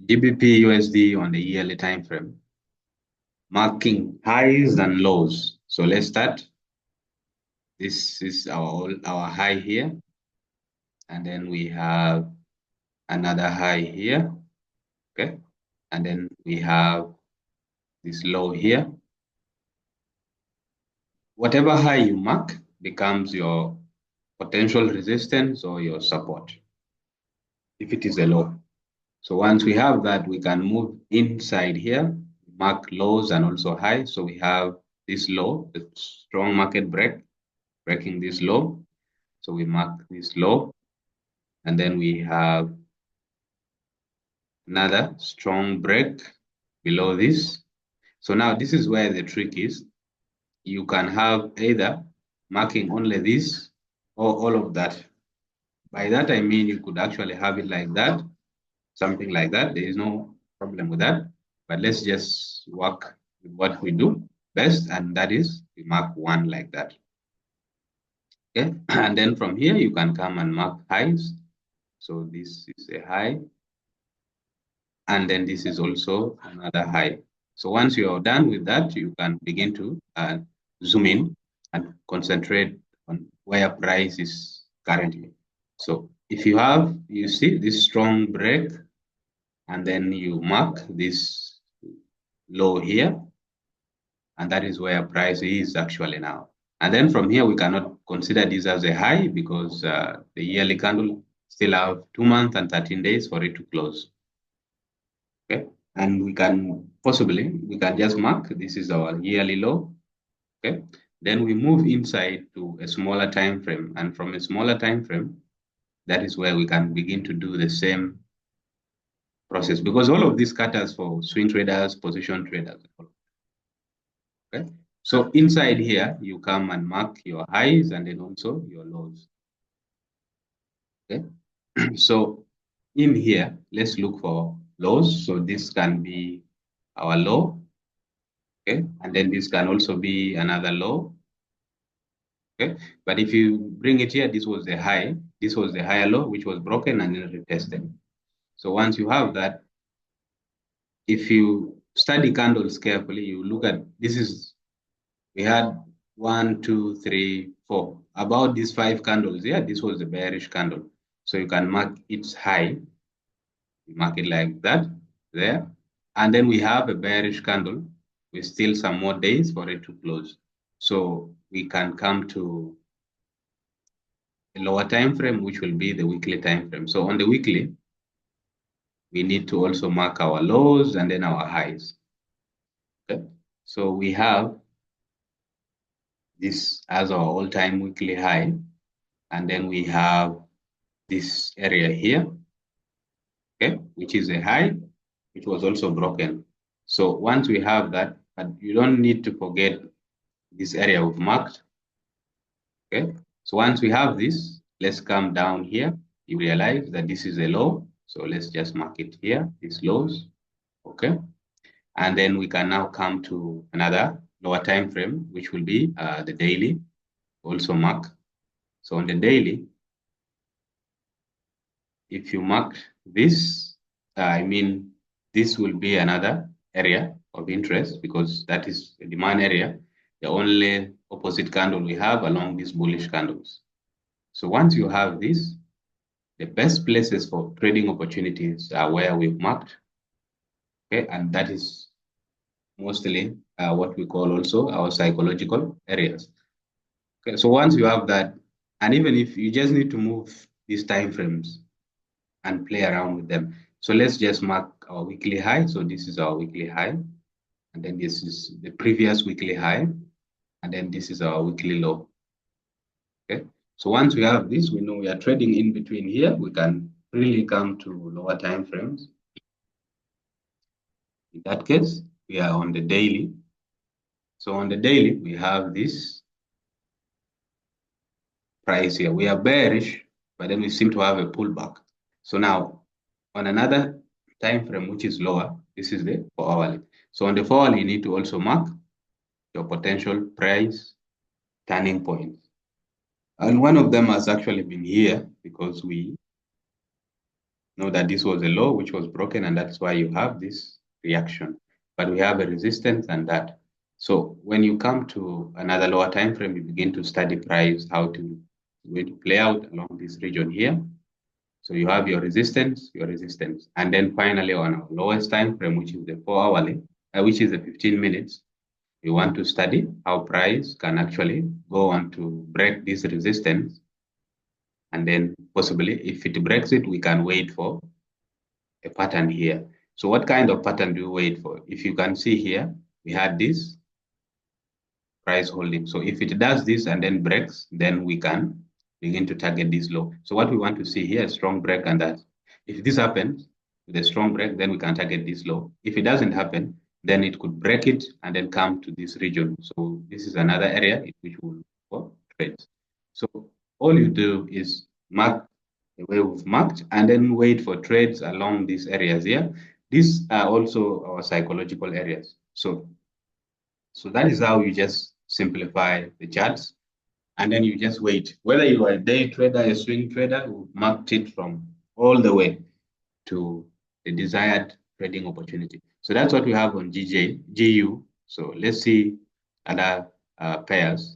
GBP/USD on the yearly time frame, marking highs and lows. So let's start. This is our high here, and then we have another high here, okay, and then we have this low here. Whatever high you mark becomes your potential resistance or your support if it is a low. So once we have that, we can move inside here, mark lows and also highs. So we have this low, the strong market breaking this low. So we mark this low, and then we have another strong break below this. So now this is where the trick is. You can have either marking only this or all of that. By that, I mean you could actually have it like that, something like that. There is no problem with that. But let's just work with what we do best, and that is we mark one like that. Okay, and then from here you can come and mark highs. So this is a high, and then this is also another high. So once you are done with that, you can begin to zoom in and concentrate on where price is currently. So if you see this strong break, and then you mark this low here, and that is where price is actually now. And then from here, we cannot consider this as a high because the yearly candle still have 2 months and 13 days for it to close. Okay, and we can just mark this is our yearly low. Okay, then we move inside to a smaller time frame, and from a smaller time frame, that is where we can begin to do the same process, because all of these caters for swing traders, position traders. Okay, so inside here, you come and mark your highs and then also your lows. Okay, so in here, let's look for lows. So this can be our low. Okay, and then this can also be another low. Okay, but if you bring it here, this was the high, this was the higher low, which was broken and then retested. So once you have that, if you study candles carefully, you look at we had 1, 2, 3, 4. About these 5 candles here, this was the bearish candle. So you can mark its high, you mark it like that there, and then we have a bearish candle with still some more days for it to close. So we can come to a lower time frame, which will be the weekly time frame. So on the weekly, we need to also mark our lows and then our highs. Okay, so we have this as our all-time weekly high, and then we have this area here, okay, which is a high, which was also broken. So once we have that, but you don't need to forget this area we've marked, okay? So once we have this, let's come down here. You realize that this is a low, so let's just mark it here, these lows, okay? And then we can now come to another lower time frame, which will be the daily, also mark. So on the daily, if you mark this, this will be another area of interest because that is a demand area, the only opposite candle we have along these bullish candles. So once you have this, the best places for trading opportunities are where we've marked, okay, and that is mostly what we call also our psychological areas. Okay, so once you have that, and even if you just need to move these time frames and play around with them. So let's just mark our weekly high. So this is our weekly high, and then this is the previous weekly high, and then this is our weekly low. Okay, so once we have this, we know we are trading in between here. We can really come to lower time frames. In that case, we are on the daily. So on the daily, we have this price here. We are bearish, but then we seem to have a pullback. So now on another time frame, which is lower, this is the 4-hourly. So on the 4-hourly, you need to also mark your potential price turning points. And one of them has actually been here because we know that this was a low which was broken, and that's why you have this reaction. But we have a resistance and that. So when you come to another lower time frame, you begin to study price, how to going to play out along this region here. So you have your resistance, and then finally on our lowest time frame, which is the 4-hourly, which is the 15 minutes, we want to study how price can actually go on to break this resistance, and then possibly if it breaks it, we can wait for a pattern here. So what kind of pattern do you wait for? If you can see here, we had this price holding. So if it does this and then breaks, then we can begin to target this low. So what we want to see here is strong break and that. If this happens with a strong break, then we can target this low. If it doesn't happen, then it could break it and then come to this region. So this is another area in which we'll look for trades. So all you do is mark the way we've marked and then wait for trades along these areas here. These are also our psychological areas. So that is how you just simplify the charts, and then you just wait. Whether you are a day trader, a swing trader, who marked it from all the way to the desired trading opportunity. So that's what we have on GU. So let's see other pairs.